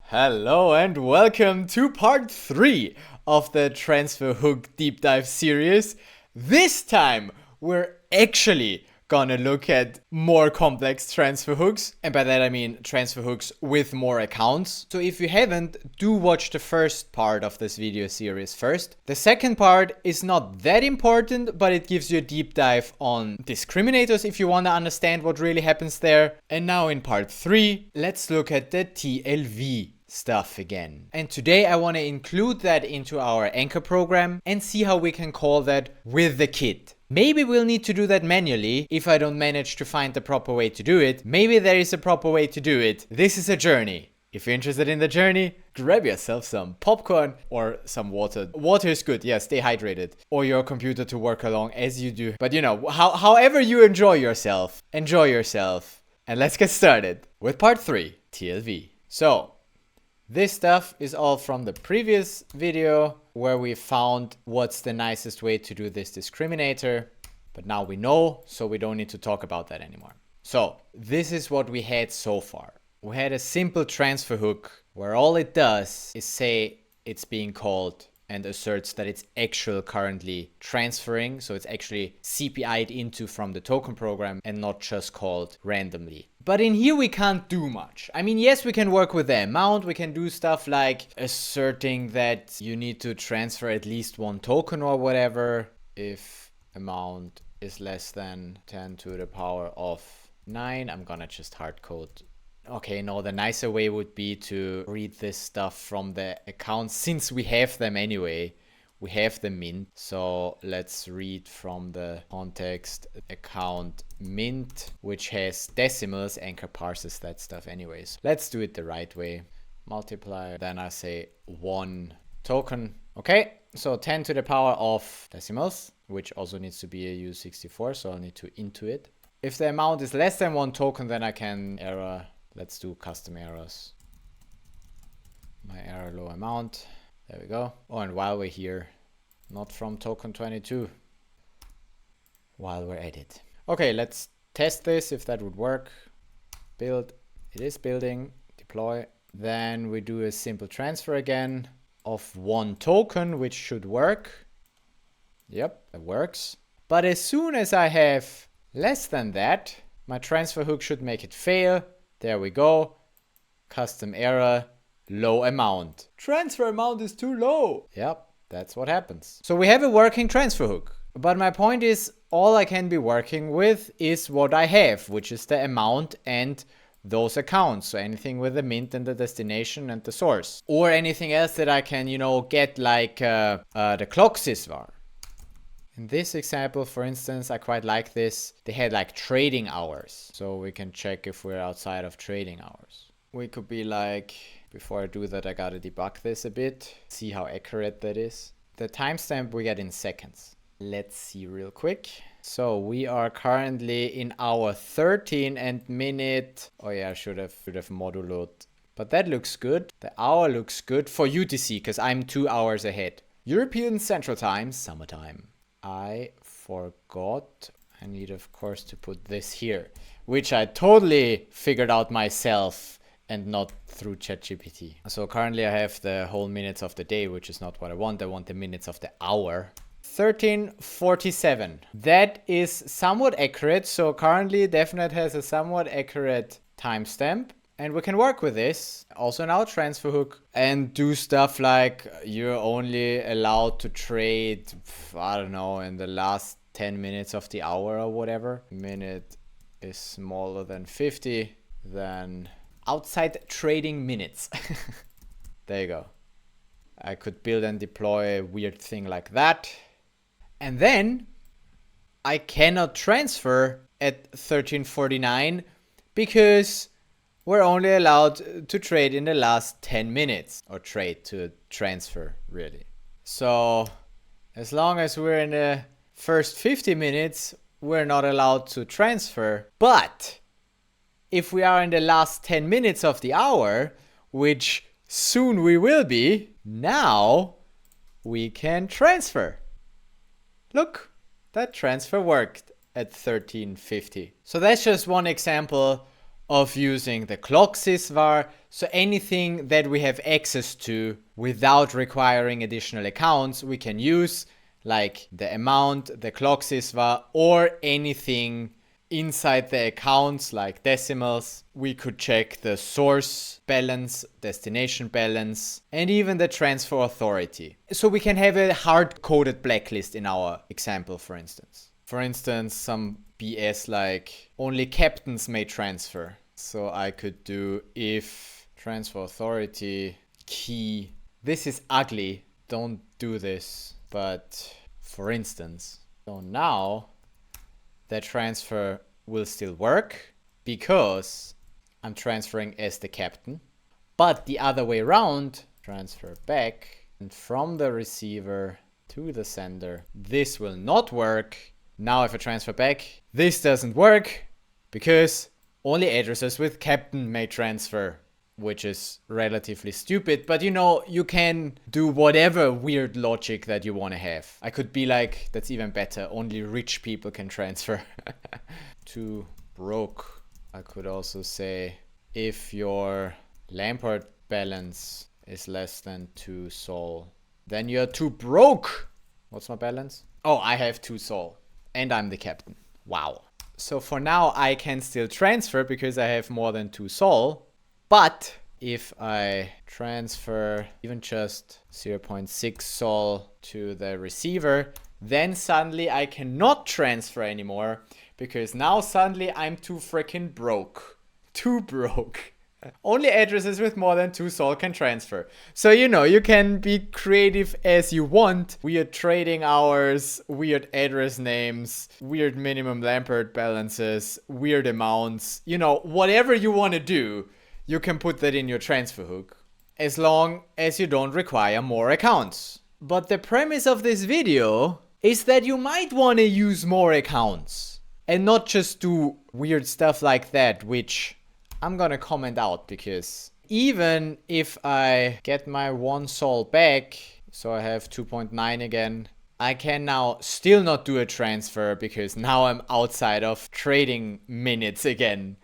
Hello and welcome to part 3 of the transfer hook deep dive series. This time we're actually gonna look at more complex transfer hooks, and by that I mean transfer hooks with more accounts. So if you haven't, do watch the first part of this video series first. The second part is not that important, but it gives you a deep dive on discriminators if you want to understand what really happens there. And now in part 3, let's look at the TLV stuff again. And today I want to include that into our anchor program and see how we can call that with the kit. Maybe we'll need to do that manually if I don't manage to find the proper way to do it. Maybe there is a proper way to do it. This is a journey. If you're interested in the journey, grab yourself some popcorn or some water. Water is good, yeah, stay hydrated. Or your computer to work along as you do. But you know, however you enjoy yourself. And let's get started with part 3, TLV. So, this stuff is all from the previous video where we found what's the nicest way to do this discriminator. But now we know, so we don't need to talk about that anymore. So this is what we had so far. We had a simple transfer hook where all it does is say it's being called and asserts that it's actually currently transferring. So it's actually CPI'd into from the token program and not just called randomly. But in here we can't do much. I mean, yes, we can work with the amount. We can do stuff like asserting that you need to transfer at least one token or whatever if amount is less than 10 to the power of 9. I'm gonna just hard code. Okay, no, the nicer way would be to read this stuff from the accounts since we have them anyway. We have the mint. So let's read from the context account mint, which has decimals. Anchor parses that stuff anyways. Let's do it the right way. Multiply. Then I say 1 token. Okay, so 10 to the power of decimals, which also needs to be a U64. So I'll need to into it. If the amount is less than 1 token, then I can error. Let's do custom errors. My error low amount. There we go. Oh, and while we're here, not from token 22. While we're at it. Okay, let's test this if that would work. Build. It is building. Deploy. Then we do a simple transfer again of 1 token, which should work. Yep, it works. But as soon as I have less than that, my transfer hook should make it fail. There we go. Custom error. Low amount. Transfer amount is too low. Yep, that's what happens. So we have a working transfer hook. But my point is, all I can be working with is what I have, which is the amount and those accounts. So anything with the mint and the destination and the source. Or anything else that I can, get like the clock sysvar. In this example, for instance, I quite like this. They had like trading hours. So we can check if we're outside of trading hours. We could be like, before I do that, I gotta debug this a bit. See how accurate that is. The timestamp we get in seconds. Let's see real quick. So we are currently in hour 13 and minute. Oh yeah, I should have moduloed. But that looks good. The hour looks good for UTC because I'm 2 hours ahead. European Central Time, summertime. I forgot. I need, of course, to put this here, which I totally figured out myself and not through ChatGPT. So currently I have the whole minutes of the day, which is not what I want. I want the minutes of the hour. 13:47. That is somewhat accurate. So currently Definite has a somewhat accurate timestamp. And we can work with this also in our transfer hook and do stuff like you're only allowed to trade, I don't know, in the last 10 minutes of the hour or whatever. Minute is smaller than 50, then outside trading minutes. There you go. I could build and deploy a weird thing like that. And then I cannot transfer at 13:49 because we're only allowed to trade in the last 10 minutes. Or trade to transfer, really. So as long as we're in the first 50 minutes, we're not allowed to transfer. But if we are in the last 10 minutes of the hour, which soon we will be, now we can transfer. Look, that transfer worked at 13:50. So that's just one example of using the clock sysvar. So anything that we have access to without requiring additional accounts, we can use, like the amount, the clock sysvar, or anything inside the accounts like decimals. We could check the source balance, destination balance, and even the transfer authority. So we can have a hard-coded blacklist in our example, for instance. For instance, some BS like only captains may transfer. So I could do if transfer authority key. This is ugly. Don't do this. But for instance, so now the transfer will still work because I'm transferring as the captain. But the other way around, transfer back, and from the receiver to the sender, this will not work. Now if I transfer back, this doesn't work because only addresses with captain may transfer, which is relatively stupid, but you know, you can do whatever weird logic that you want to have. I could be like, that's even better, only rich people can transfer. Too broke. I could also say, if your Lampard balance is less than 2 sol, then you're too broke. What's my balance? Oh, I have 2 sol, and I'm the captain. Wow. So for now, I can still transfer because I have more than 2 sol. But if I transfer even just 0.6 sol to the receiver, then suddenly I cannot transfer anymore because now suddenly I'm too freaking broke. Too broke. Only addresses with more than 2 sol can transfer. So you know, you can be creative as you want. Weird trading hours, weird address names, weird minimum Lampard balances, weird amounts. You know, whatever you want to do, you can put that in your transfer hook, as long as you don't require more accounts. But the premise of this video is that you might want to use more accounts and not just do weird stuff like that, which I'm gonna comment out, because even if I get my 1 sol back, so I have 2.9 again, I can now still not do a transfer because now I'm outside of trading minutes again.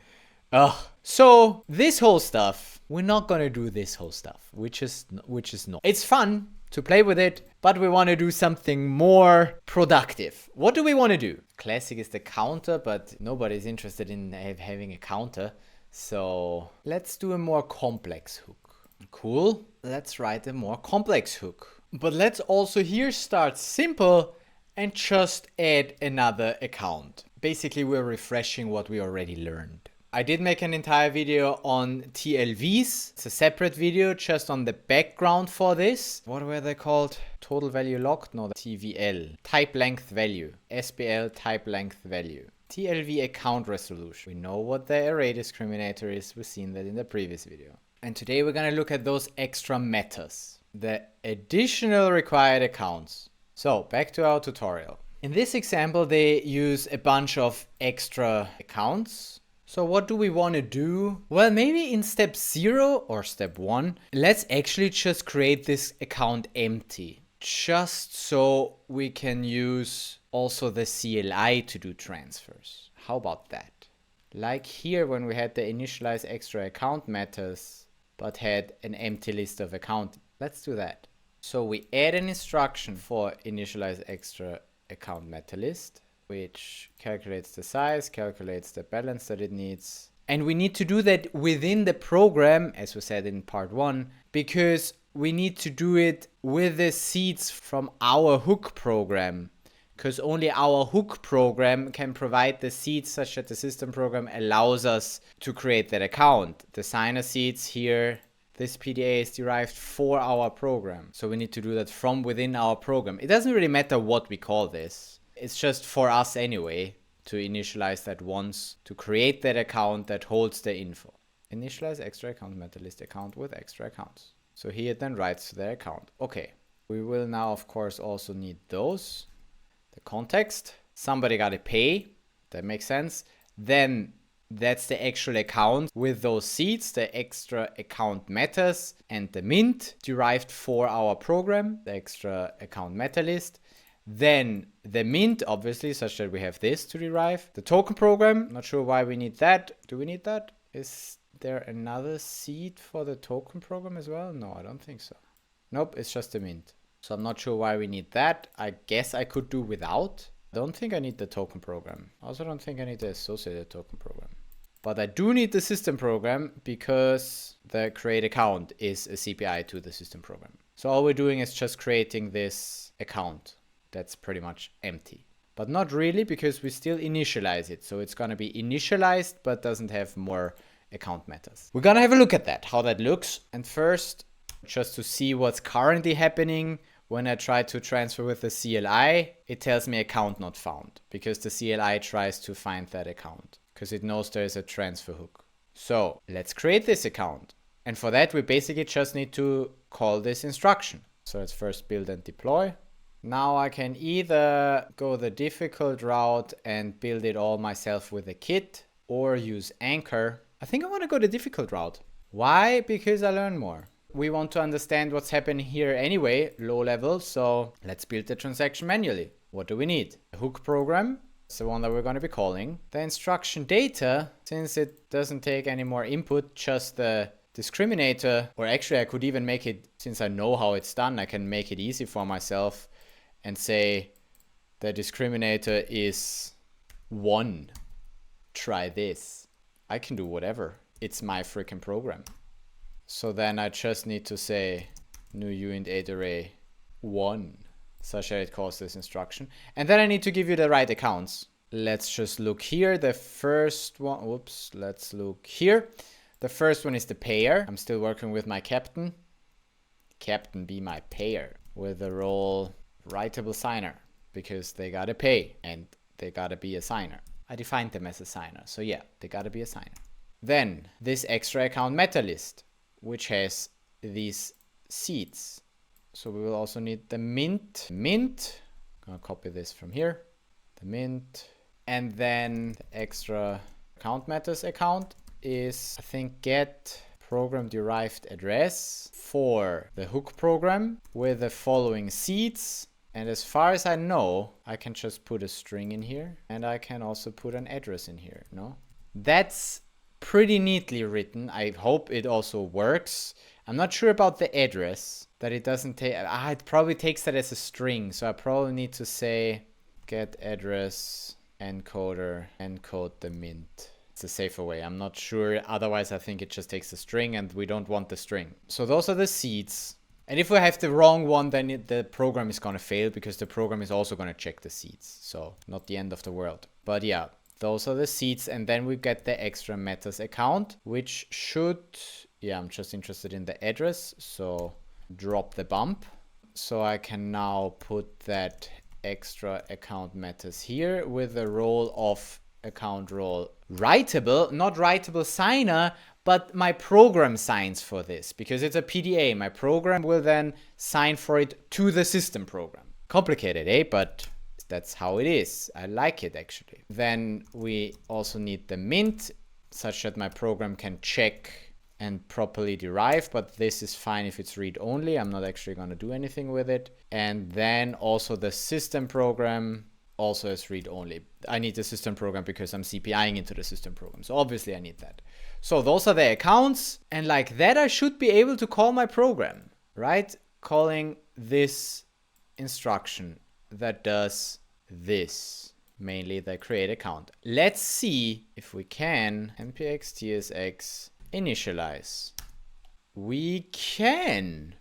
Ugh. So this whole stuff, we're not gonna do this whole stuff, which is not. It's fun to play with it, but we want to do something more productive. What do we want to do? Classic is the counter, but nobody's interested in having a counter. So let's do a more complex hook. Cool. Let's write a more complex hook. But let's also here start simple and just add another account. Basically, we're refreshing what we already learned. I did make an entire video on TLVs. It's a separate video just on the background for this. What were they called? Total value locked? No, TVL. Type length value. SBL type length value. TLV account resolution. We know what the array discriminator is. We've seen that in the previous video. And today we're going to look at those extra metas. The additional required accounts. So back to our tutorial. In this example, they use a bunch of extra accounts. So what do we want to do? Well, maybe in step 0 or step 1, let's actually just create this account empty. Just so we can use also the CLI to do transfers. How about that? Like here when we had the initialize extra account metas, but had an empty list of accounts. Let's do that. So we add an instruction for initialize extra account meta list, which calculates the size, calculates the balance that it needs. And we need to do that within the program, as we said in part 1, because we need to do it with the seeds from our hook program, because only our hook program can provide the seeds such that the system program allows us to create that account. The signer seeds here, this PDA is derived for our program. So we need to do that from within our program. It doesn't really matter what we call this. It's just for us anyway to initialize that once, to create that account that holds the info. Initialize extra account meta list account with extra accounts. So here it then writes to their account. Okay, we will now of course also need those. The context, somebody got to pay, that makes sense. Then that's the actual account with those seeds, the extra account metas and the mint derived for our program, the extra account meta list. Then the mint, obviously, such that we have this to derive. The token program, not sure why we need that. Do we need that? Is there another seed for the token program as well? No, I don't think so. Nope, it's just a mint. So I'm not sure why we need that. I guess I could do without. I don't think I need the token program. I also don't think I need the associated token program. But I do need the system program because the create account is a CPI to the system program. So all we're doing is just creating this account that's pretty much empty. But not really, because we still initialize it. So it's going to be initialized, but doesn't have more account methods. We're going to have a look at that, how that looks. And first, just to see what's currently happening, when I try to transfer with the CLI, it tells me account not found, because the CLI tries to find that account, because it knows there is a transfer hook. So let's create this account. And for that, we basically just need to call this instruction. So let's first build and deploy. Now I can either go the difficult route and build it all myself with a kit, or use Anchor. I think I want to go the difficult route. Why? Because I learn more. We want to understand what's happening here anyway, low level. So let's build the transaction manually. What do we need? A hook program. It's the one that we're going to be calling. The instruction data, since it doesn't take any more input, just the discriminator, or actually I could even make it, since I know how it's done, I can make it easy for myself and say the discriminator is 1. Try this. I can do whatever. It's my freaking program. So then I just need to say new uint8 array 1, such that it calls this instruction. And then I need to give you the right accounts. Let's just look here. The first one, whoops, let's look here. The first one is the payer. I'm still working with my captain. Captain be my payer with the role writable signer, because they gotta pay and they gotta be a signer. I defined them as a signer, so yeah, they gotta be a signer. Then this extra account meta list, which has these seeds. So we will also need the mint. Mint, I'm gonna copy this from here. The mint, and then the extra account metas account is, I think, get program derived address for the hook program with the following seeds. And as far as I know, I can just put a string in here, and I can also put an address in here, no? That's pretty neatly written. I hope it also works. I'm not sure about the address, that it doesn't take, it probably takes that as a string. So I probably need to say get address encoder, encode the mint. It's a safer way. I'm not sure. Otherwise, I think it just takes a string and we don't want the string. So those are the seeds. And if we have the wrong one, then the program is going to fail, because the program is also going to check the seeds. So not the end of the world. But yeah, those are the seeds. And then we get the extra metas account, which should, yeah, I'm just interested in the address. So drop the bump. So I can now put that extra account metas here with the role of account role writable, not writable signer, but my program signs for this, because it's a PDA. My program will then sign for it to the system program. Complicated, eh? But that's how it is. I like it, actually. Then we also need the mint, such that my program can check and properly derive, but this is fine if it's read only. I'm not actually going to do anything with it. And then also the system program also is read only. I need the system program because I'm CPIing into the system program. So obviously I need that. So those are the accounts. And like that, I should be able to call my program, right? Calling this instruction that does this, mainly the create account. Let's see if we can npx tsx initialize. We can.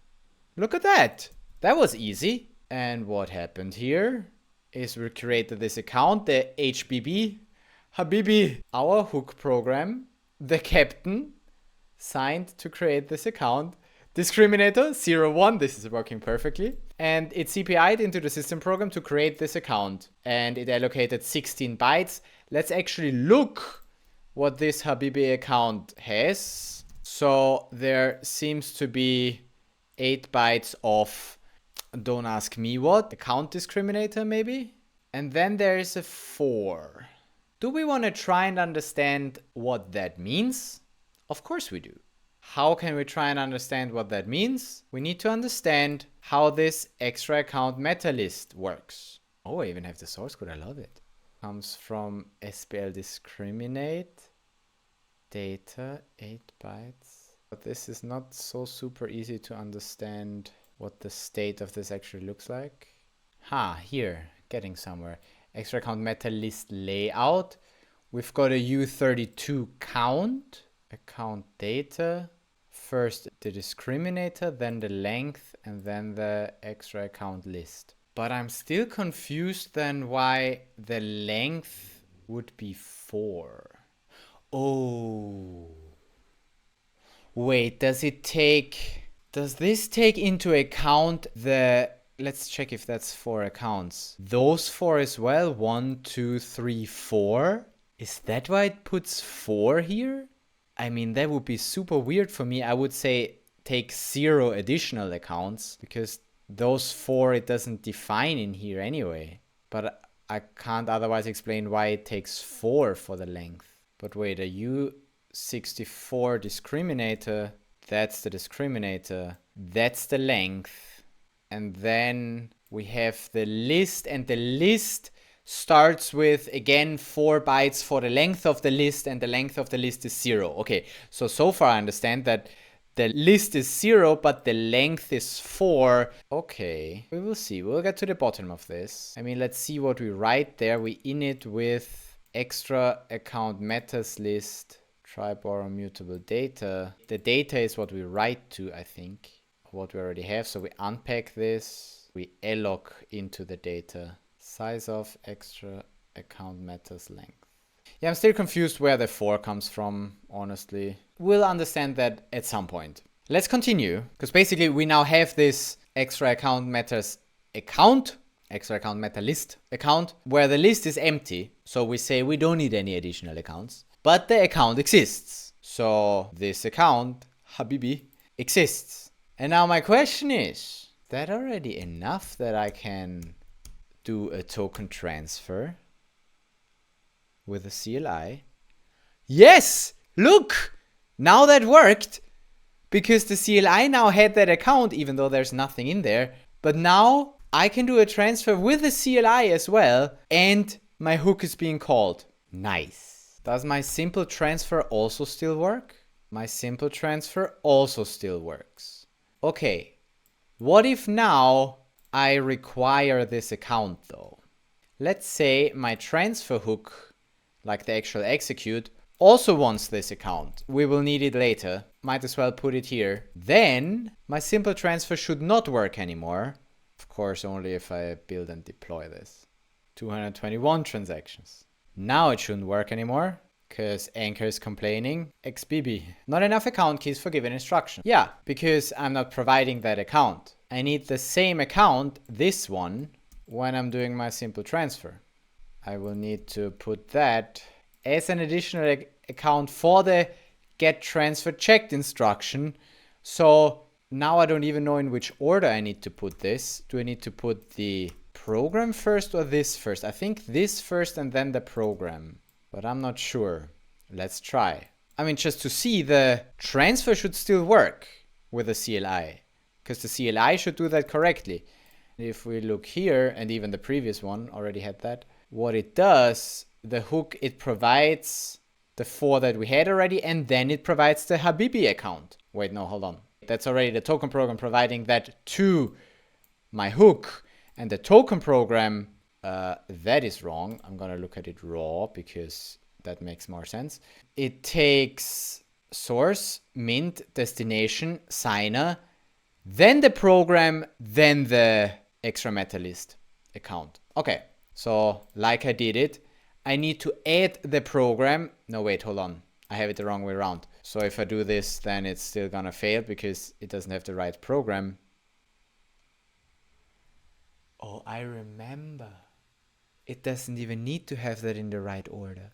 Look at that. That was easy. And what happened here is we created this account, the HBB, Habibi, our hook program, the captain, signed to create this account. Discriminator 01, this is working perfectly. And it CPI'd into the system program to create this account. And it allocated 16 bytes. Let's actually look what this Habibi account has. So there seems to be 8 bytes of, don't ask me what, account discriminator maybe? And then there is a 4. Do we want to try and understand what that means? Of course we do. How can we try and understand what that means? We need to understand how this extra account meta list works. Oh, I even have the source code. I love it. Comes from SPL discriminate. data, 8 bytes. But this is not so super easy to understand what the state of this actually looks like. Here, getting somewhere. ExtraAccountMetasList layout. We've got a U32 count, account data. First the discriminator, then the length, and then the extra account list. But I'm still confused then why the length would be 4. Oh. Wait, does this take into account the, let's check if that's 4 accounts. Those 4 as well, 1, 2, 3, 4. Is that why it puts 4 here? I mean, that would be super weird for me. I would say take 0 additional accounts because those 4 it doesn't define in here anyway. But I can't otherwise explain why it takes 4 for the length. But wait, a U64 discriminator, that's the discriminator, that's the length. And then we have the list, and the list starts with, again, 4 bytes for the length of the list, and the length of the list is 0. Okay, so far I understand that the list is 0, but the length is 4. Okay, we will see. We'll get to the bottom of this. I mean, let's see what we write there. We init with ExtraAccountMetasList, try borrow mutable data. The data is what we write to, I think, what we already have. So we unpack this, we alloc into the data. Size of extra account matters length. Yeah, I'm still confused where the 4 comes from, honestly. We'll understand that at some point. Let's continue, because basically we now have this extra account matters account, extra account meta list account, where the list is empty. So we say we don't need any additional accounts, but the account exists. So this account, Habibi, exists. And now my question is that already enough that I can do a token transfer with a CLI? Yes! Look! Now that worked! Because the CLI now had that account, even though there's nothing in there. But now I can do a transfer with the CLI as well, and my hook is being called. Nice. Does my simple transfer also still work? My simple transfer also still works. Okay. What if now I require this account though? Let's say my transfer hook, like the actual execute, also wants this account. We will need it later. Might as well put it here. Then my simple transfer should not work anymore. Of course, only if I build and deploy this. 221 transactions. Now it shouldn't work anymore because Anchor is complaining. XBB. Not enough account keys for given instruction. Yeah, because I'm not providing that account. I need the same account, this one, when I'm doing my simple transfer. I will need to put that as an additional account for the get transfer checked instruction. So now I don't even know in which order I need to put this. Do I need to put the program first or this first? I think this first and then the program, but I'm not sure. Let's try. I mean, just to see, the transfer should still work with the CLI. Because the CLI should do that correctly. If we look here, and even the previous one already had that, what it does, the hook, it provides the 4 that we had already, and then it provides the Habibi account. Wait, no, hold on. That's already the token program providing that to my hook. And the token program, that is wrong. I'm gonna look at it raw because that makes more sense. It takes source, mint, destination, signer, then the program, then the extra meta list account. Okay, so like I did it, I need to add the program. No, wait, hold on. I have it the wrong way around. So if I do this, then it's still gonna fail because it doesn't have the right program. Oh, I remember. It doesn't even need to have that in the right order.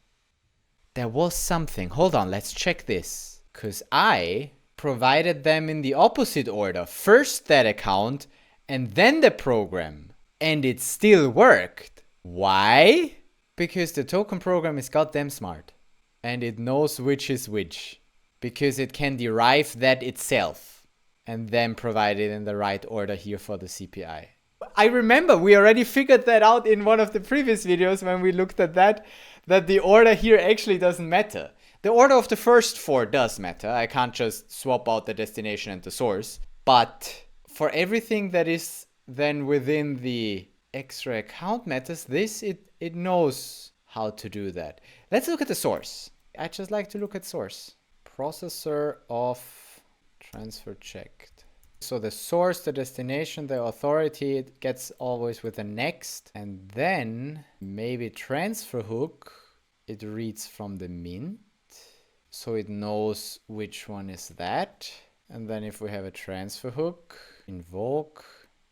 There was something. Hold on, let's check this. Because I provided them in the opposite order. First that account and then the program. And it still worked. Why? Because the token program is goddamn smart. And it knows which is which. Because it can derive that itself. And then provide it in the right order here for the CPI. I remember we already figured that out in one of the previous videos when we looked at that the order here actually doesn't matter. The order of the first 4 does matter. I can't just swap out the destination and the source. But for everything that is then within the extra account matters, it knows how to do that. Let's look at the source. I just like to look at source. Processor of transfer checked. So the source, the destination, the authority, it gets always with the next. And then maybe transfer hook, it reads from the mint. So it knows which one is that. And then if we have a transfer hook, invoke,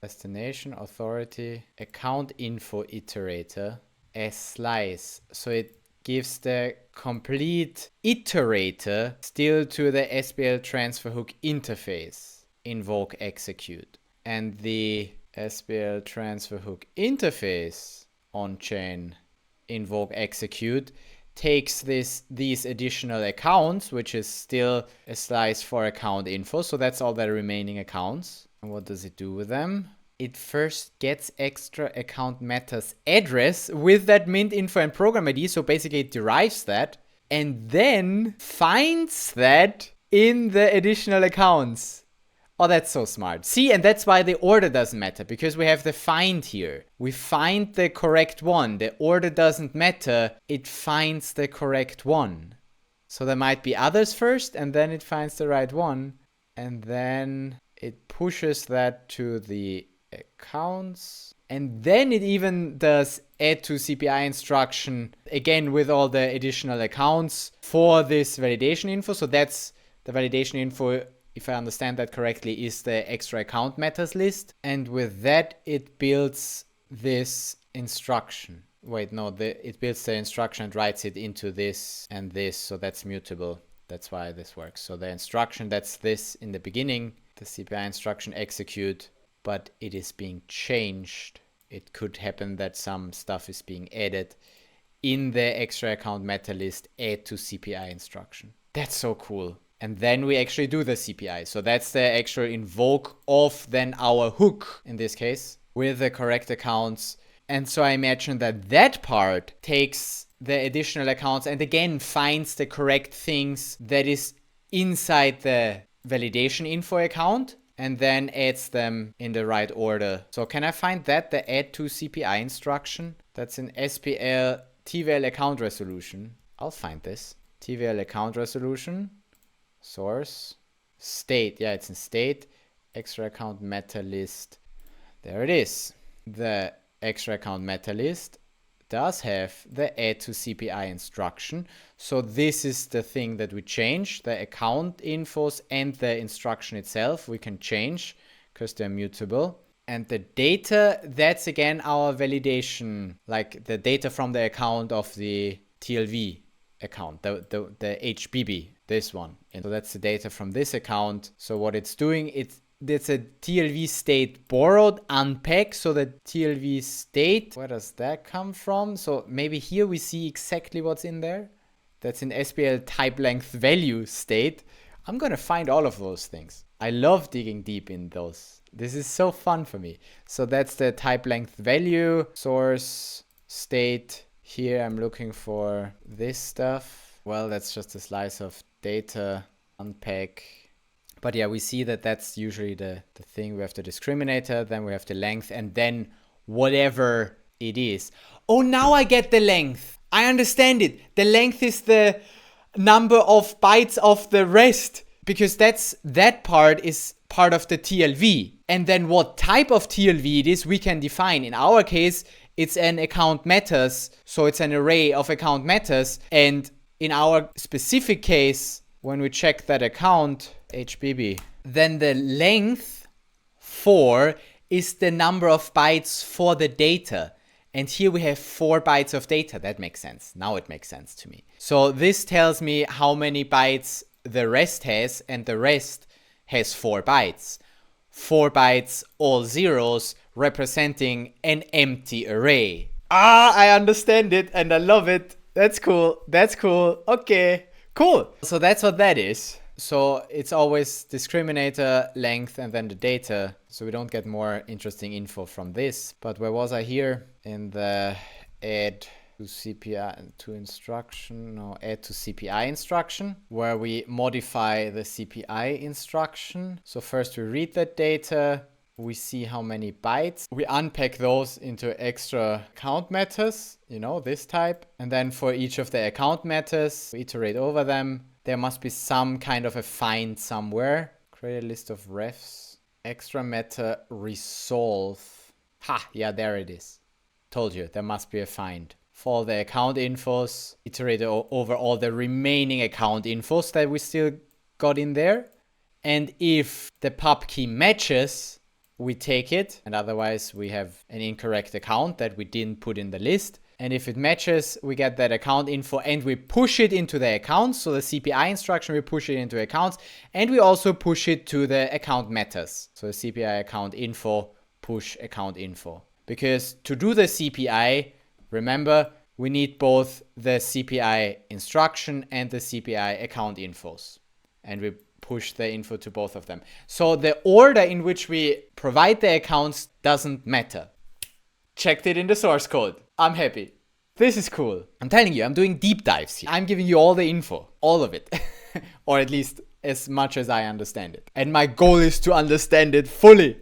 destination, authority, account info iterator, a slice. So it gives the complete iterator still to the SBL transfer hook interface. Invoke execute. And the SBL transfer hook interface on chain invoke execute takes these additional accounts, which is still a slice for account info. So that's all the remaining accounts. And what does it do with them? It first gets extra account matters address with that mint info and program ID. So basically it derives that and then finds that in the additional accounts. Oh, that's so smart. See, and that's why the order doesn't matter, because we have the find here. We find the correct one. The order doesn't matter. It finds the correct one. So there might be others first, and then it finds the right one. And then it pushes that to the accounts. And then it even does add to CPI instruction, again, with all the additional accounts for this validation info. So that's the validation info, if I understand that correctly, is the extra account matters list. And with that, it builds this instruction. Wait, no, it builds the instruction and writes it into this and this. So that's mutable. That's why this works. So the instruction, that's this in the beginning, the CPI instruction execute, but it is being changed. It could happen that some stuff is being added in the extra account matter list, add to CPI instruction. That's so cool. And then we actually do the CPI. So that's the actual invoke of then our hook in this case with the correct accounts. And so I imagine that that part takes the additional accounts and again finds the correct things that is inside the validation info account and then adds them in the right order. So can I find that, the add to CPI instruction? That's in SPL TVL account resolution. I'll find this. TVL account resolution. Source, state, yeah, it's in state, extra account meta list. There it is. The extra account meta list does have the add to CPI instruction. So this is the thing that we change, the account infos and the instruction itself we can change because they're mutable. And the data, that's again our validation, like the data from the account of the TLV account, the HBB, this one. And so that's the data from this account. So what it's doing, it's a TLV state borrowed unpack. So the TLV state, where does that come from? So maybe here we see exactly what's in there. That's in SPL type length value state. I'm going to find all of those things. I love digging deep in those. This is so fun for me. So that's the type length value, source, state. Here I'm looking for this stuff. Well, that's just a slice of data, unpack. But yeah, we see that that's usually the thing. We have the discriminator, then we have the length, and then whatever it is. Oh, now I get the length. I understand it. The length is the number of bytes of the rest, because that part is part of the TLV. And then what type of TLV it is, we can define. In our case, it's an account matters. So it's an array of account matters. And in our specific case, when we check that account, HBB, then the length 4 is the number of bytes for the data. And here we have 4 bytes of data. That makes sense. Now it makes sense to me. So this tells me how many bytes the rest has, and the rest has 4 bytes. 4 bytes, all zeros, representing an empty array. Ah, I understand it and I love it. That's cool. That's cool. Okay, cool. So that's what that is. So it's always discriminator, length, and then the data. So we don't get more interesting info from this. But where was I here? In the add to CPI to instruction, no, add to CPI instruction, where we modify the CPI instruction. So first we read that data, we see how many bytes. We unpack those into extra account matters, you know, this type. And then for each of the account matters, we iterate over them. There must be some kind of a find somewhere. Create a list of refs. Extra matter resolve. Ha, yeah, there it is. Told you, there must be a find. For the account infos, iterate over all the remaining account infos that we still got in there. And if the pub key matches, we take it, and otherwise we have an incorrect account that we didn't put in the list. And if it matches, we get that account info and we push it into the accounts. So the CPI instruction, we push it into accounts, and we also push it to the account matters. So the CPI account info, push account info. Because to do the CPI, remember, we need both the CPI instruction and the CPI account infos. And we push the info to both of them. So the order in which we provide the accounts doesn't matter. Checked it in the source code. I'm happy. This is cool. I'm telling you, I'm doing deep dives here. I'm giving you all the info, all of it. Or at least as much as I understand it. And my goal is to understand it fully.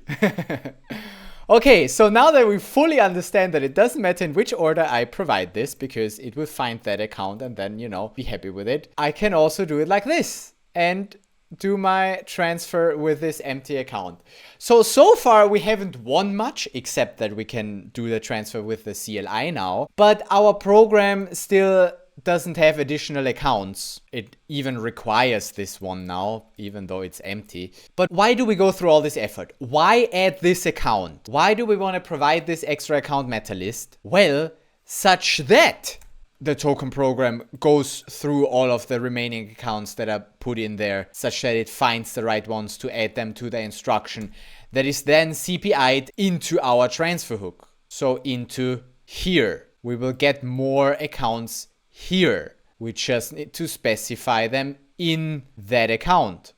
Okay, so now that we fully understand that it doesn't matter in which order I provide this, because it will find that account and then, you know, be happy with it, I can also do it like this and do my transfer with this empty account. So far we haven't won much, except that we can do the transfer with the CLI now, but our program still doesn't have additional accounts. It even requires this one now, even though it's empty. But why do we go through all this effort? Why add this account? Why do we want to provide this extra account meta list? Well, such that the token program goes through all of the remaining accounts that are put in there, such that it finds the right ones to add them to the instruction that is then CPI'd into our transfer hook. So into here. We will get more accounts here. We just need to specify them in that account.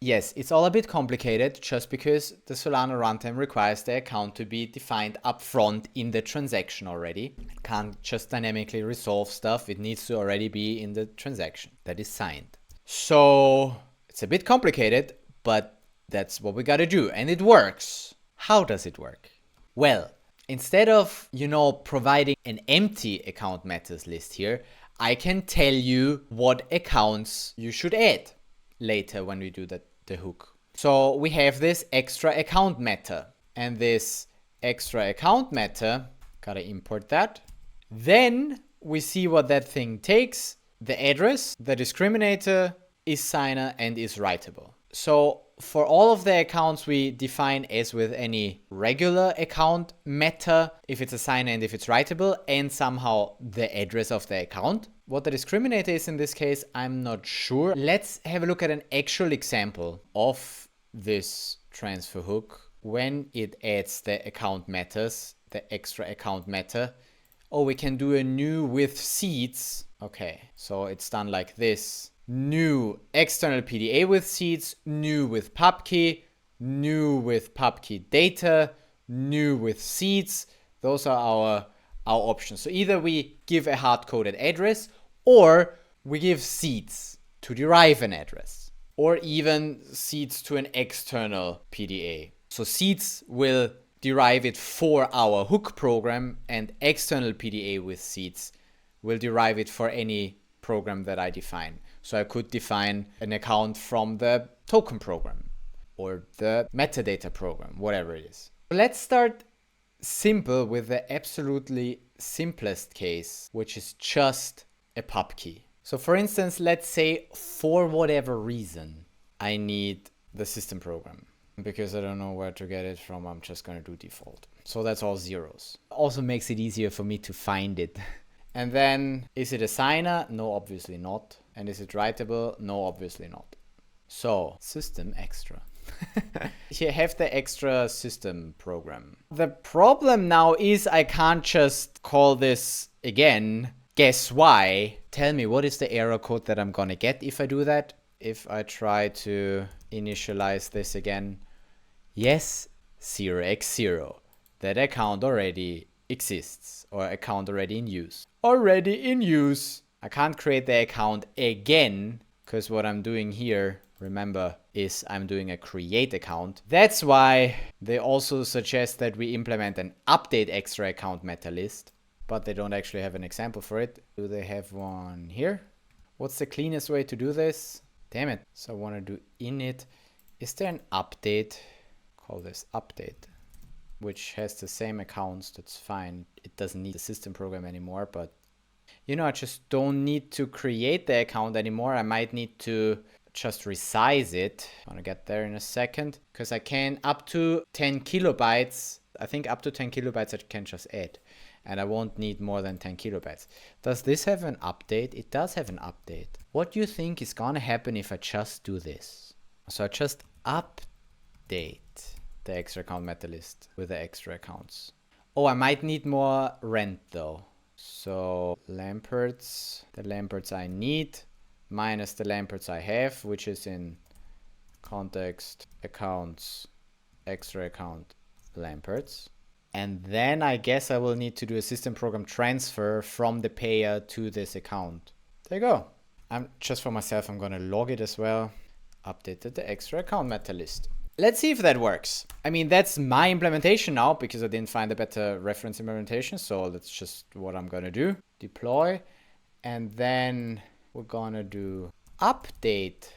Yes, it's all a bit complicated just because the Solana runtime requires the account to be defined upfront in the transaction already. It can't just dynamically resolve stuff. It needs to already be in the transaction that is signed. So it's a bit complicated, but that's what we gotta do. And it works. How does it work? Well, instead of, you know, providing an empty account matters list here, I can tell you what accounts you should add later when we do the hook. So we have this extra account matter, and this extra account matter, gotta import that. Then we see what that thing takes: the address, the discriminator, is signer, and is writable. So for all of the accounts we define as with any regular account meta, if it's a signer and if it's writable, and somehow the address of the account. What the discriminator is in this case, I'm not sure. Let's have a look at an actual example of this transfer hook when it adds the account matters, the extra account meta. Oh, we can do a new with seeds. Okay, so it's done like this. New external PDA with seeds, new with pubkey, new with pubkey data, new with seeds. Those are our options. So either we give a hard-coded address, or we give seeds to derive an address, or even seeds to an external PDA. So seeds will derive it for our hook program, and external PDA with seeds will derive it for any program that I define. So I could define an account from the token program or the metadata program, whatever it is. Let's start simple with the absolutely simplest case, which is just a pub key. So for instance, let's say for whatever reason, I need the system program. Because I don't know where to get it from, I'm just going to do default. So that's all zeros. Also makes it easier for me to find it. And then, is it a signer? No, obviously not. And is it writable? No, obviously not. So, system extra. You have the extra system program. The problem now is I can't just call this again. Guess why? Tell me, what is the error code that I'm gonna get if I do that? If I try to initialize this again. Yes, 0x0. That account already exists, or account already in use. Already in use. I can't create the account again, because what I'm doing here, remember, is I'm doing a create account. That's why they also suggest that we implement an update extra account meta list, but they don't actually have an example for it. Do they have one here? What's the cleanest way to do this? Damn it. So I want to do init. Is there an update? Call this update, which has the same accounts. That's fine. It doesn't need the system program anymore, but you know, I just don't need to create the account anymore. I might need to just resize it. I'm gonna get there in a second, because I can up to 10 kilobytes. I think up to 10 kilobytes I can just add, and I won't need more than 10 kilobytes. Does this have an update? It does have an update. What do you think is gonna happen if I just do this? So I just update the extra account meta list with the extra accounts. Oh, I might need more rent though. So Lamperts, the Lamperts I need minus the Lamperts I have, which is in context accounts, extra account Lamperts. And then I guess I will need to do a system program transfer from the payer to this account. There you go. I'm just for myself, I'm gonna log it as well. Updated the extra account meta list. Let's see if that works. I mean, that's my implementation now because I didn't find a better reference implementation. So that's just what I'm gonna do. Deploy. And then we're gonna do update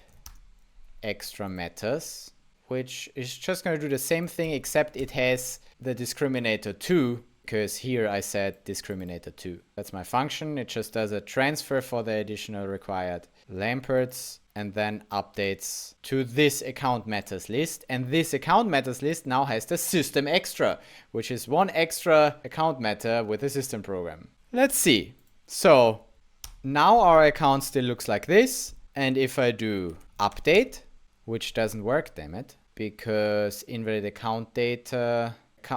extra metas, which is just gonna do the same thing, except it has the discriminator 2, because here I said discriminator 2. That's my function. It just does a transfer for the additional required Lamperts and then updates to this account metas list. And this account metas list now has the system extra, which is one extra account meta with a system program. Let's see. So now our account still looks like this. And if I do update, which doesn't work, damn it, because invalid account data.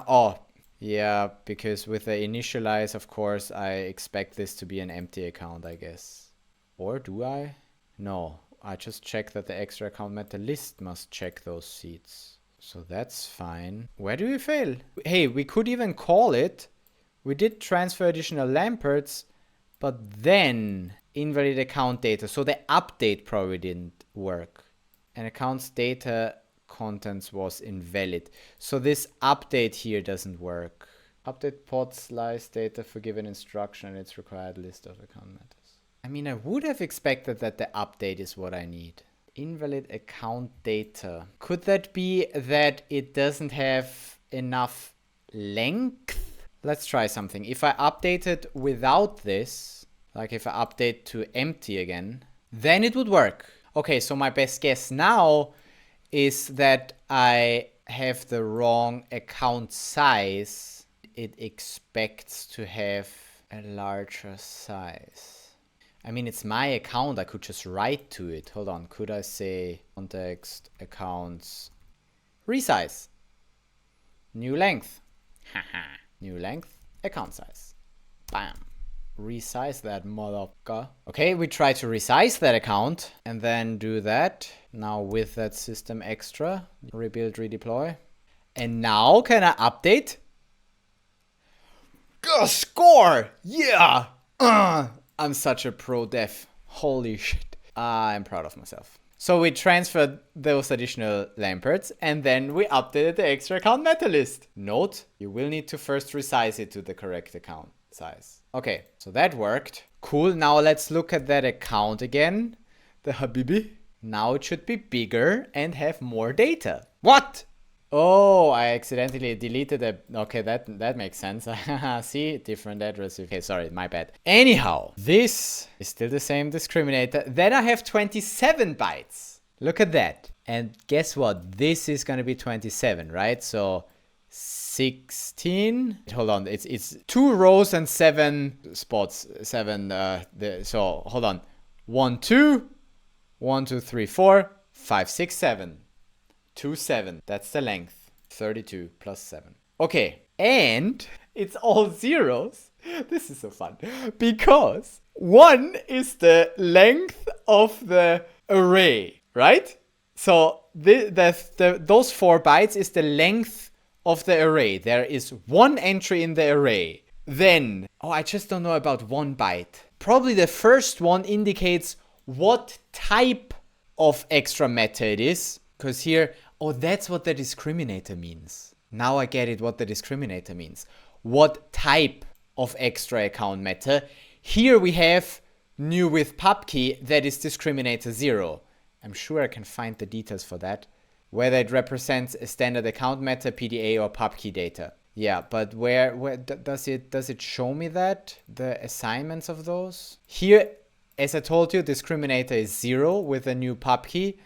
Oh, yeah, because with the initialize, of course, I expect this to be an empty account, I guess. Or do I? No, I just check that the extra account meta list must check those seeds. So that's fine. Where do we fail? Hey, we could even call it. We did transfer additional Lamperts, but then invalid account data. So the update probably didn't work. And accounts data contents was invalid. So this update here doesn't work. Update pod slice data for given instruction and its required list of account metas. I mean, I would have expected that the update is what I need. Invalid account data. Could that be that it doesn't have enough length? Let's try something. If I update it without this, like if I update to empty again, then it would work. Okay, so my best guess now is that I have the wrong account size. It expects to have a larger size. I mean, it's my account. I could just write to it. Hold on. Could I say context accounts resize? New length. Haha. New length. Account size. Bam. Resize that motherfucker. Okay, we try to resize that account and then do that. Now with that system extra, rebuild, redeploy. And now can I update? Score! Yeah! I'm such a pro dev. Holy shit. I'm proud of myself. So we transferred those additional Lamperts and then we updated the extra account meta list. Note, you will need to first resize it to the correct account size. Okay, so that worked. Cool, now let's look at that account again. The Habibi. Now it should be bigger and have more data. What? Oh, I accidentally deleted it. Okay, that makes sense. See, different address. Okay, sorry, my bad. Anyhow, this is still the same discriminator. Then I have 27 bytes. Look at that. And guess what? This is going to be 27, right? So 16. Hold on, it's 2 rows and 7 spots. 7. So hold on. 1, 2, 1, 2, 3, 4, 5, 6, 7. 2, 7. That's the length. 32 plus 7. Okay, and it's all zeros. This is so fun because 1 is the length of the array, right? So those 4 bytes is the length of the array. There is 1 entry in the array. Then, oh, I just don't know about 1 byte. Probably the first one indicates what type of extra meta it is. Because here, oh, that's what the discriminator means. Now I get it what the discriminator means. What type of extra account meta? Here we have new with pubkey, that is discriminator 0. I'm sure I can find the details for that. Whether it represents a standard account meta, PDA, or pubkey data. Yeah, but where does it show me that? The assignments of those? Here, as I told you, discriminator is 0 with a new pubkey.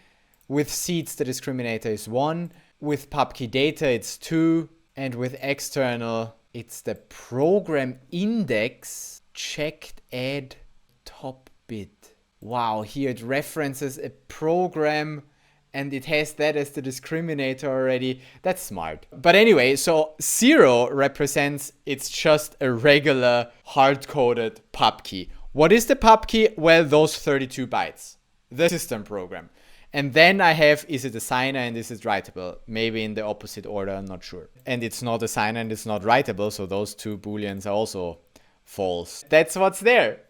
With seeds, the discriminator is 1. With pubkey data, it's 2. And with external, it's the program index checked add top bit. Wow, here it references a program and it has that as the discriminator already. That's smart. But anyway, so 0 represents it's just a regular hard-coded pubkey. What is the pubkey? Well, those 32 bytes. The system program. And then I have, is it a signer and is it writable? Maybe in the opposite order, I'm not sure. And it's not a signer and it's not writable, so those 2 booleans are also false. That's what's there.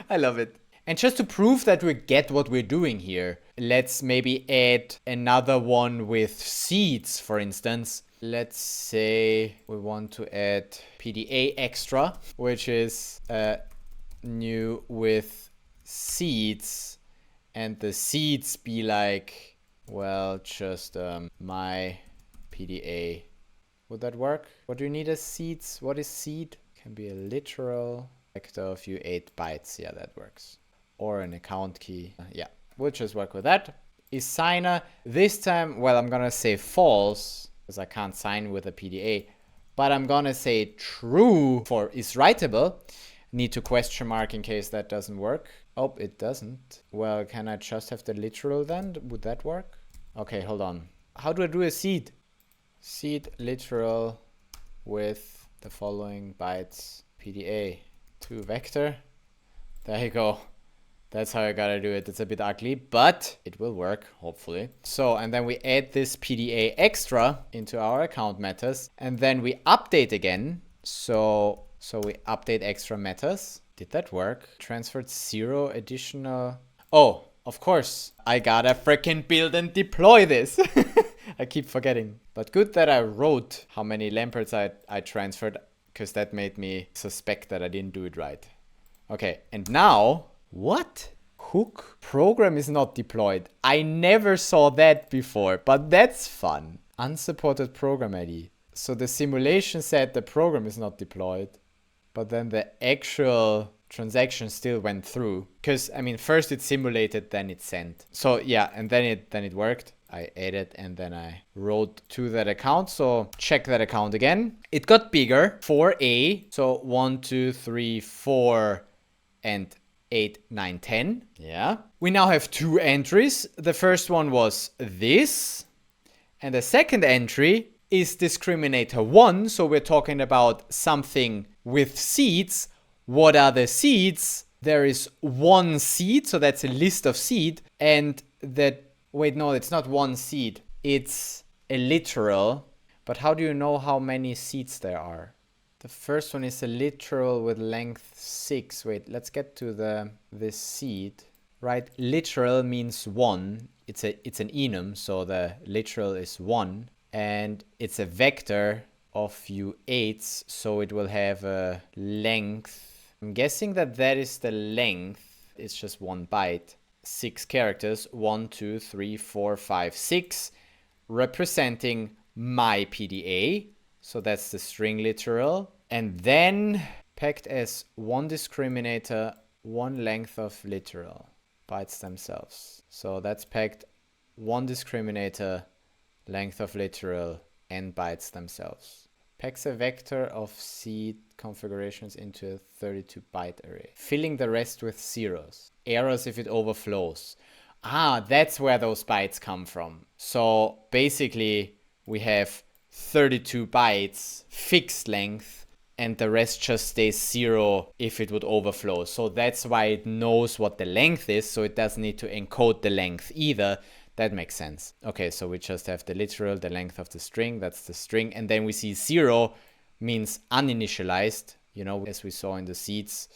I love it. And just to prove that we get what we're doing here, let's maybe add another one with seeds, for instance. Let's say we want to add PDA extra, which is new with seeds, and the seeds be like, well, just my PDA. Would that work? What do you need as seeds? What is seed? Can be a literal vector of you 8 bytes. Yeah, that works. Or an account key. Yeah, we'll just work with that. Is signer. This time, well, I'm gonna say false because I can't sign with a PDA, but I'm gonna say true for is writable. Need to question mark in case that doesn't work. Oh, it doesn't. Well, can I just have the literal then? Would that work? Okay, hold on. How do I do a seed? Seed literal with the following bytes PDA. 2 vector. There you go. That's how I gotta do it. It's a bit ugly, but it will work, hopefully. So, and then we add this PDA extra into our account metas, and then we update again. So we update extra metas. Did that work? Transferred 0 additional. Oh, of course. I gotta freaking build and deploy this. I keep forgetting. But good that I wrote how many lamperts I transferred, because that made me suspect that I didn't do it right. Okay, and now, what? Hook program is not deployed. I never saw that before, but that's fun. Unsupported program ID. So the simulation said the program is not deployed, but then the actual transaction still went through. Because, I mean, first it simulated, then it sent. So yeah, and then it worked. I added and then I wrote to that account. So check that account again. It got bigger. 4A. So 1, 2, 3, 4, and 8, 9, 10. Yeah. We now have 2 entries. The first one was this. And the second entry is discriminator 1. So we're talking about something with seeds. What are the seeds? There is 1 seed. So that's a list of seed. And that, wait, no, it's not 1 seed. It's a literal. But how do you know how many seeds there are? The first one is a literal with length 6. Wait, let's get to this seed. Right, literal means 1. It's an enum, so the literal is 1. And it's a vector of U8s, so it will have a length. I'm guessing that is the length. It's just 1 byte. 6 characters, 1, 2, 3, 4, 5, 6, representing my PDA. So that's the string literal. And then packed as 1 discriminator, 1 length of literal, bytes themselves. So that's packed 1 discriminator, length of literal, and bytes themselves. Packs a vector of seed configurations into a 32-byte array, filling the rest with zeros. Errors if it overflows. Ah, that's where those bytes come from. So basically we have 32 bytes fixed length and the rest just stays 0 if it would overflow. So that's why it knows what the length is, so it doesn't need to encode the length either. That makes sense. Okay, so we just have the literal, the length of the string, that's the string, and then we see 0 means uninitialized, you know, as we saw in the seeds.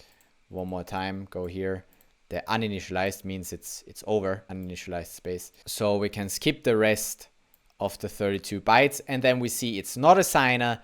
One more time, go here. The uninitialized means it's over, uninitialized space. So we can skip the rest of the 32 bytes, and then we see it's not a signer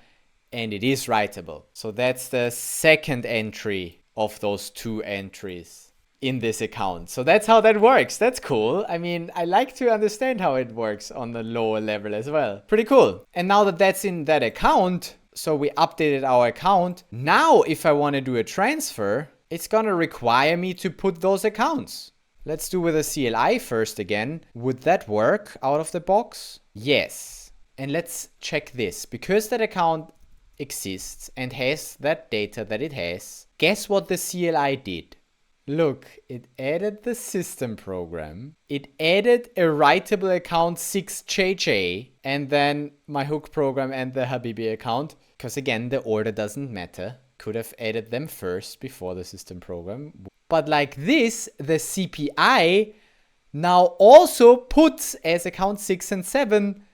and it is writable. So that's the second entry of those 2 entries in this account. So that's how that works. That's cool. I mean, I like to understand how it works on the lower level as well. Pretty cool. And now that that's in that account, so we updated our account. Now, if I want to do a transfer, it's going to require me to put those accounts. Let's do with a CLI first again. Would that work out of the box? Yes. And let's check this. Because that account exists and has that data that it has, guess what the CLI did? Look, it added the system program. It added a writable account 6JJ and then my hook program and the Habibi account. Because again, the order doesn't matter. Could have added them first before the system program. But like this, the CPI now also puts as account 6 and 7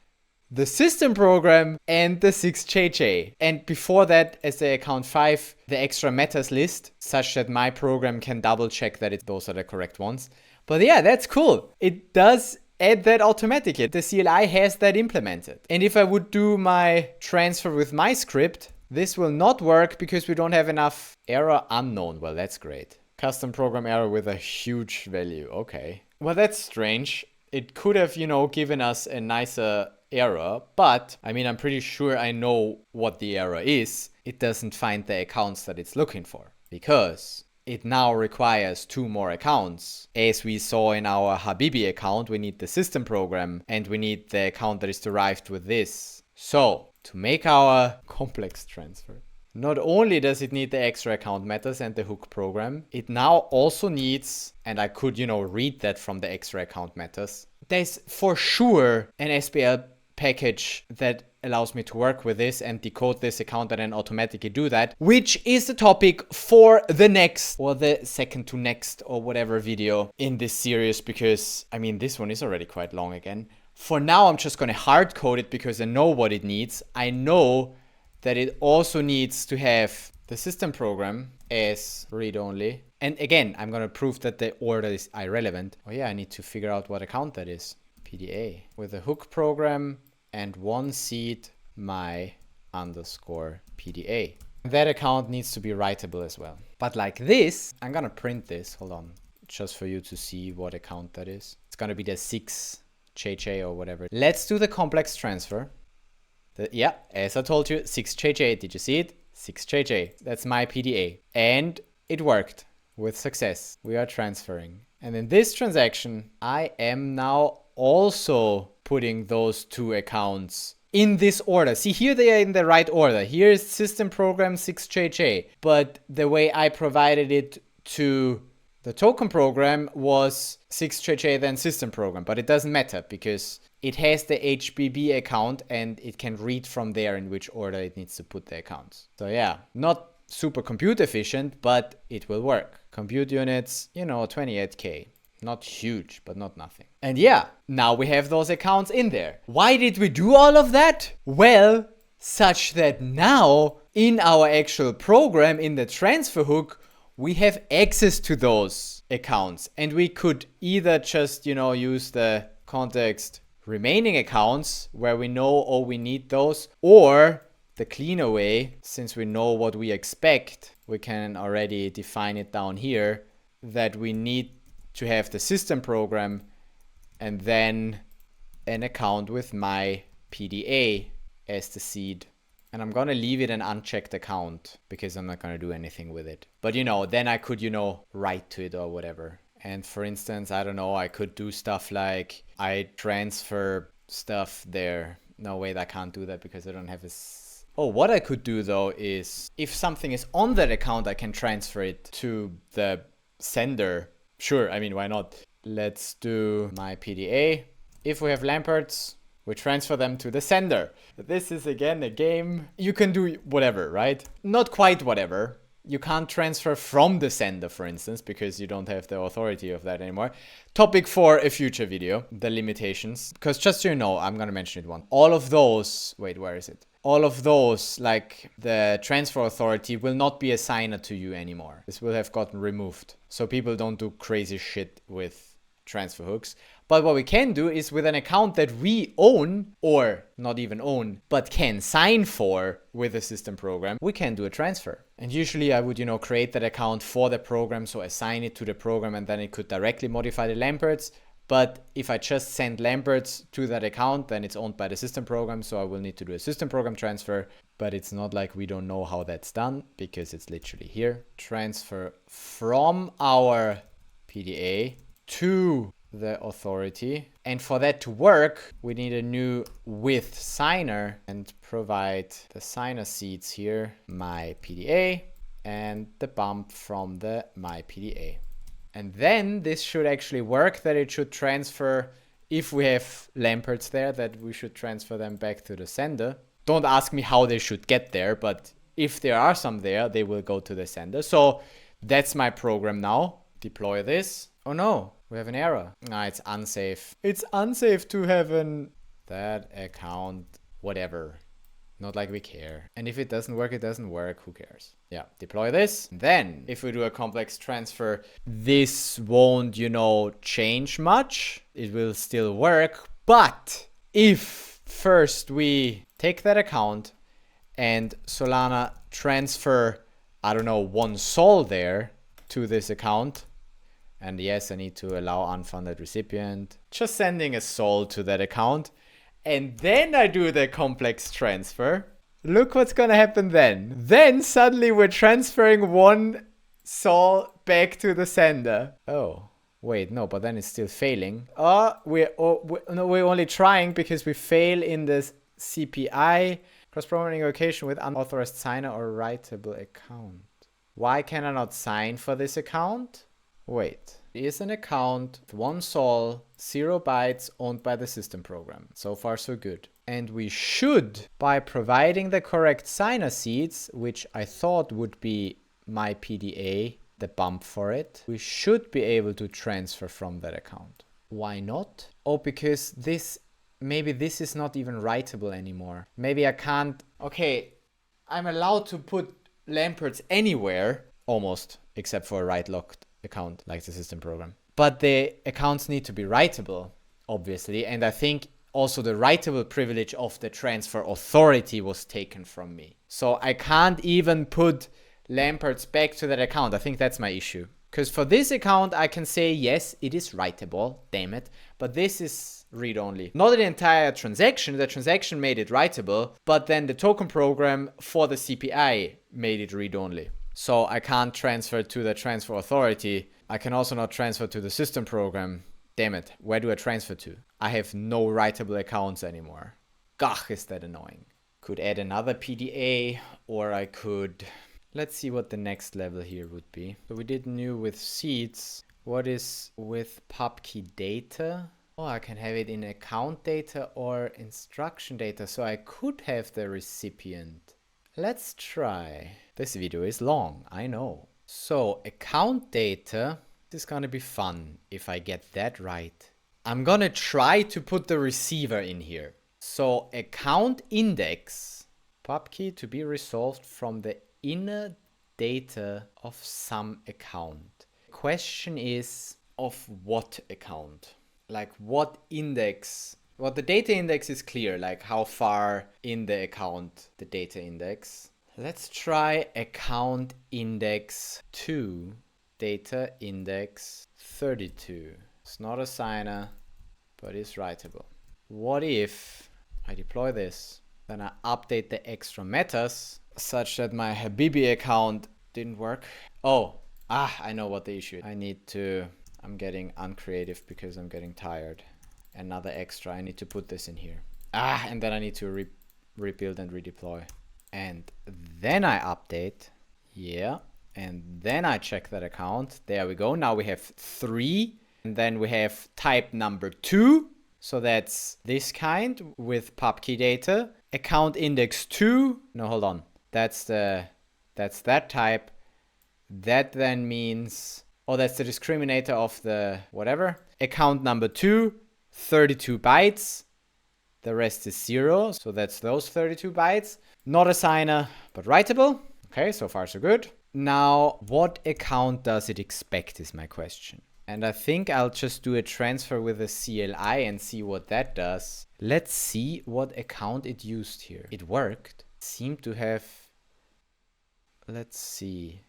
the system program and the 6JJ. And before that, as the account 5, the ExtraAccountMetasList, such that my program can double check that those are the correct ones. But yeah, that's cool. It does add that automatically. The CLI has that implemented. And if I would do my transfer with my script, this will not work because we don't have enough error unknown. Well, that's great. Custom program error with a huge value. Okay. Well, that's strange. It could have, you know, given us a nicer error, but I mean, I'm pretty sure I know what the error is. It doesn't find the accounts that it's looking for because it now requires 2 more accounts. As we saw in our Habibi account, we need the system program and we need the account that is derived with this. So to make our complex transfer, not only does it need the extra account metas and the hook program, it now also needs, and I could, you know, read that from the extra account metas. There's for sure an SPL package that allows me to work with this and decode this account and then automatically do that, which is the topic for the next or the second to next or whatever video in this series, because I mean, this one is already quite long again. For now, I'm just going to hard code it because I know what it needs. I know that it also needs to have the system program as read-only. And again, I'm going to prove that the order is irrelevant. Oh yeah, I need to figure out what account that is. PDA with a hook program and one seed my underscore PDA. That account needs to be writable as well. But like this, I'm going to print this. Hold on. Just for you to see what account that is. It's going to be the 6JJ or whatever. Let's do the complex transfer. Yeah, as I told you, 6JJ. Did you see it? 6JJ. That's my PDA. And it worked with success. We are transferring. And in this transaction, I am now also putting those 2 accounts in this order. See, here they are in the right order. Here is system program 6JJ. But the way I provided it to the token program was 6JJ then system program. But it doesn't matter because it has the HBB account and it can read from there in which order it needs to put the accounts. So yeah, not super compute efficient, but it will work. Compute units, you know, 28K. Not huge, but not nothing. And yeah, now we have those accounts in there. Why did we do all of that? Well, such that now in our actual program, in the transfer hook, we have access to those accounts. And we could either just, you know, use the context remaining accounts where we know, oh, we need those, or the cleaner way, since we know what we expect, we can already define it down here that we need to have the system program and then an account with my PDA as the seed. And I'm going to leave it an unchecked account because I'm not going to do anything with it. But, you know, then I could, you know, write to it or whatever. And for instance, I don't know, I could do stuff like I transfer stuff there. No, wait, I can't do that because I don't have this. Oh, what I could do though is if something is on that account, I can transfer it to the sender. Sure, I mean, why not? Let's do my PDA. If we have Lamperts, we transfer them to the sender. This is again a game. You can do whatever, right? Not quite whatever. You can't transfer from the sender, for instance, because you don't have the authority of that anymore. Topic for a future video, the limitations. Because just so you know, I'm going to mention it once. All of those, wait, where is it? all of those, like the transfer authority, will not be a signer to you anymore. This will have gotten removed. So people don't do crazy shit with transfer hooks. But what we can do is with an account that we own, or not even own, but can sign for with a system program, we can do a transfer. And usually I would, create that account for the program, so assign it to the program, and then it could directly modify the Lamberts. But if I just send Lamberts to that account, then it's owned by the system program, so I will need to do a system program transfer. But it's not like we don't know how that's done, because it's literally here. Transfer from our PDA to the authority. And for that to work, we need a new with signer and provide the signer seeds here, my PDA, and the bump from the my PDA. And then this should actually work, that it should transfer, if we have Lamberts there, that we should transfer them back to the sender. Don't ask me how they should get there, but if there are some there, they will go to the sender. So that's my program now. Deploy this. Oh no, we have an error. It's unsafe. It's unsafe to have that account, whatever. Not like we care. And if it doesn't work, it doesn't work. Who cares? Yeah, deploy this. Then if we do a complex transfer, this won't, change much. It will still work. But if first we take that account and Solana transfer, I don't know, 1 sol there to this account. And yes, I need to allow unfunded recipient. Just sending a sol to that account. And then I do the complex transfer. Look what's gonna happen then. Then suddenly we're transferring 1 sol back to the sender. Oh, wait, no, but then it's still failing. We're only trying because we fail in this CPI, cross-program negotiation with unauthorized signer or writable account. Why can I not sign for this account? Wait. Is an account, 1 sol, 0 bytes, owned by the system program. So far, so good. And we should, by providing the correct signer seeds, which I thought would be my PDA, the bump for it, we should be able to transfer from that account. Why not? Oh, because maybe this is not even writable anymore. Maybe I can't. Okay, I'm allowed to put Lamberts anywhere, almost, except for a write-locked account like the system program. But the accounts need to be writable, obviously. And I think also the writable privilege of the transfer authority was taken from me. So I can't even put Lamberts back to that account. I think that's my issue. Because for this account, I can say, yes, it is writable, damn it. But this is read-only. Not the entire transaction. The transaction made it writable, but then the token program for the CPI made it read-only. So I can't transfer to the transfer authority. I can also not transfer to the system program. Damn it. Where do I transfer to? I have no writable accounts anymore. Gah, is that annoying. Could add another PDA, or I could... Let's see what the next level here would be. So we did new with seeds. What is with pub key data? Oh, I can have it in account data or instruction data. So I could have the recipient. Let's try. This video is long, I know. So account data, this is gonna be fun if I get that right. I'm gonna try to put the receiver in here. So account index, pub key to be resolved from the inner data of some account. Question is, of what account? Like what index? Well, the data index is clear, like how far in the account the data index. Let's try account index 2, data index 32. It's not a signer, but it's writable. What if I deploy this, then I update the extra metas such that my Habibi account didn't work? I know what the issue is. I'm getting uncreative because I'm getting tired. Another extra, I need to put this in here. And then I need to rebuild and redeploy. And then I update. Yeah. And then I check that account. There we go. Now we have 3. And then we have type number 2. So that's this kind with pub key data. Account index 2. No, hold on. That's that type. That then means, that's the discriminator of the whatever. Account number 2, 32 bytes. The rest is 0. So that's those 32 bytes. Not a signer, but writable. Okay, so far so good. Now, what account does it expect is my question. And I think I'll just do a transfer with a CLI and see what that does. Let's see what account it used here. It worked. Seemed to have... Let's see.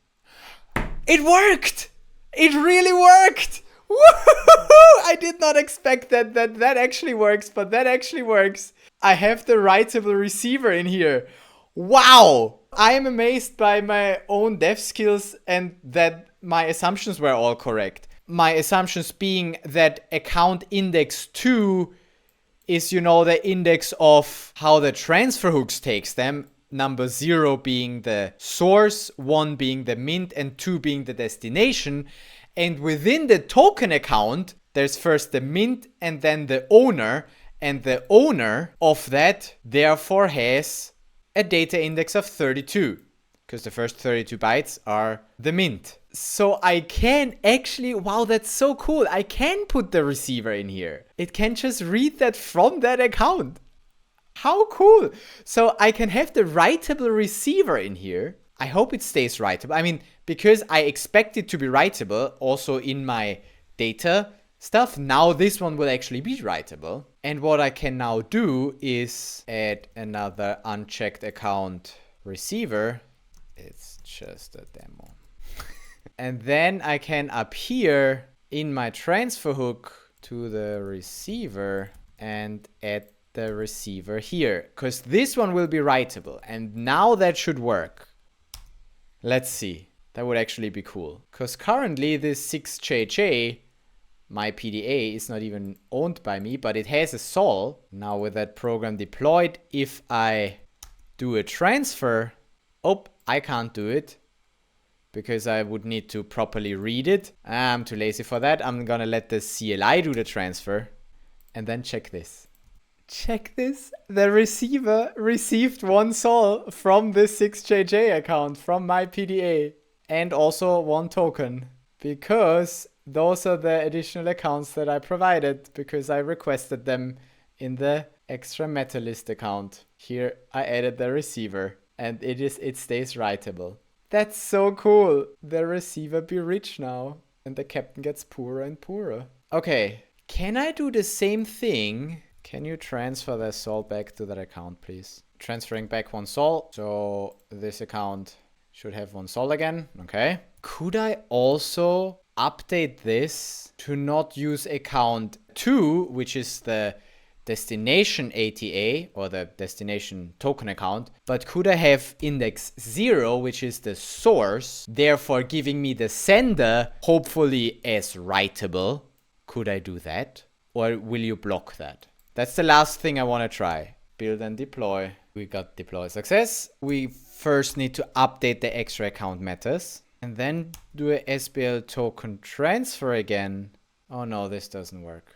It worked! It really worked! Woohoo! I did not expect that actually works, but that actually works. I have the writable receiver in here. Wow! I am amazed by my own dev skills and that my assumptions were all correct. My assumptions being that account index 2 is, you know, the index of how the transfer hooks takes them. Number 0 being the source, 1 being the mint, and 2 being the destination. And within the token account, there's first the mint and then the owner. And the owner of that therefore has a data index of 32. Because the first 32 bytes are the mint. So I can actually, wow, that's so cool. I can put the receiver in here. It can just read that from that account. How cool. So I can have the writable receiver in here. I hope it stays writable. I mean, because I expect it to be writable also in my data stuff, now this one will actually be writable. And what I can now do is add another unchecked account receiver. It's just a demo. And then I can up here in my transfer hook to the receiver and add the receiver here, because this one will be writable. And now that should work. Let's see. That would actually be cool. Because currently this 6JJ, my PDA, is not even owned by me, but it has a sol. Now with that program deployed, if I do a transfer, oh, I can't do it because I would need to properly read it. I'm too lazy for that. I'm gonna let the CLI do the transfer and then check this. Check this. The receiver received 1 sol from this 6JJ account from my PDA and also 1 token because those are the additional accounts that I provided because I requested them in the ExtraMetasList account. Here I added the receiver and it stays writable. That's so cool. The receiver be rich now and the captain gets poorer and poorer. Okay, can I do the same thing? Can you transfer the sol back to that account, please? Transferring back 1 sol. So this account should have 1 sol again. Okay. Could I also update this to not use account 2, which is the destination ATA or the destination token account, but could I have index 0, which is the source, therefore giving me the sender hopefully as writable? Could I do that? Or will you block that? That's the last thing I want to try. Build and deploy. We got deploy success. We first need to update the extra account metas and then do a SBL token transfer again. Oh no, this doesn't work.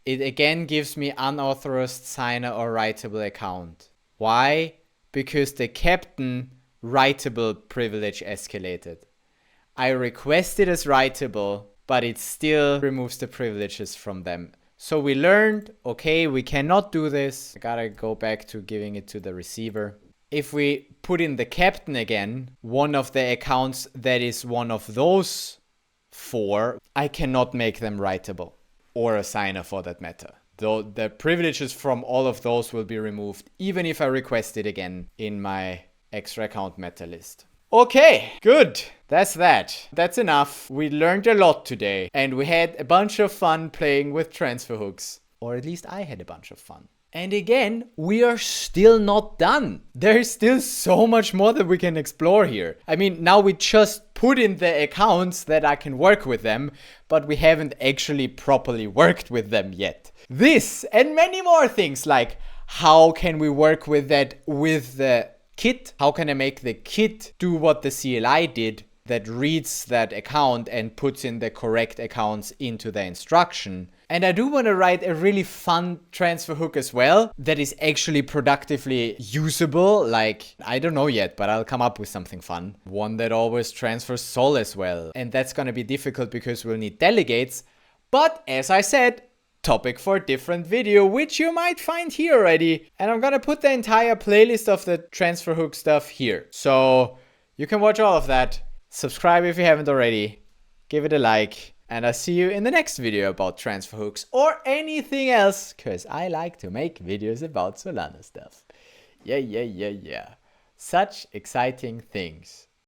It again gives me unauthorized signer or writable account. Why? Because the captain writable privilege escalated. I requested as writable, but it still removes the privileges from them. So we learned, okay, we cannot do this. I gotta go back to giving it to the receiver. If we put in the captain again, one of the accounts that is one of those 4, I cannot make them writable. Or a signer for that matter. Though the privileges from all of those will be removed, even if I request it again in my extra account meta list. Okay, good. That's that. That's enough. We learned a lot today and we had a bunch of fun playing with transfer hooks. Or at least I had a bunch of fun. And again, we are still not done. There's still so much more that we can explore here. I mean, now we just put in the accounts that I can work with them, but we haven't actually properly worked with them yet. This and many more things, like how can we work with that with the kit? How can I make the kit do what the CLI did, that reads that account and puts in the correct accounts into the instruction? And I do want to write a really fun transfer hook as well that is actually productively usable. Like, I don't know yet, but I'll come up with something fun. One that always transfers sol as well. And that's going to be difficult because we'll need delegates. But as I said, topic for a different video, which you might find here already. And I'm gonna put the entire playlist of the transfer hook stuff here. So you can watch all of that. Subscribe if you haven't already. Give it a like. And I'll see you in the next video about transfer hooks or anything else, because I like to make videos about Solana stuff. Yeah. Such exciting things.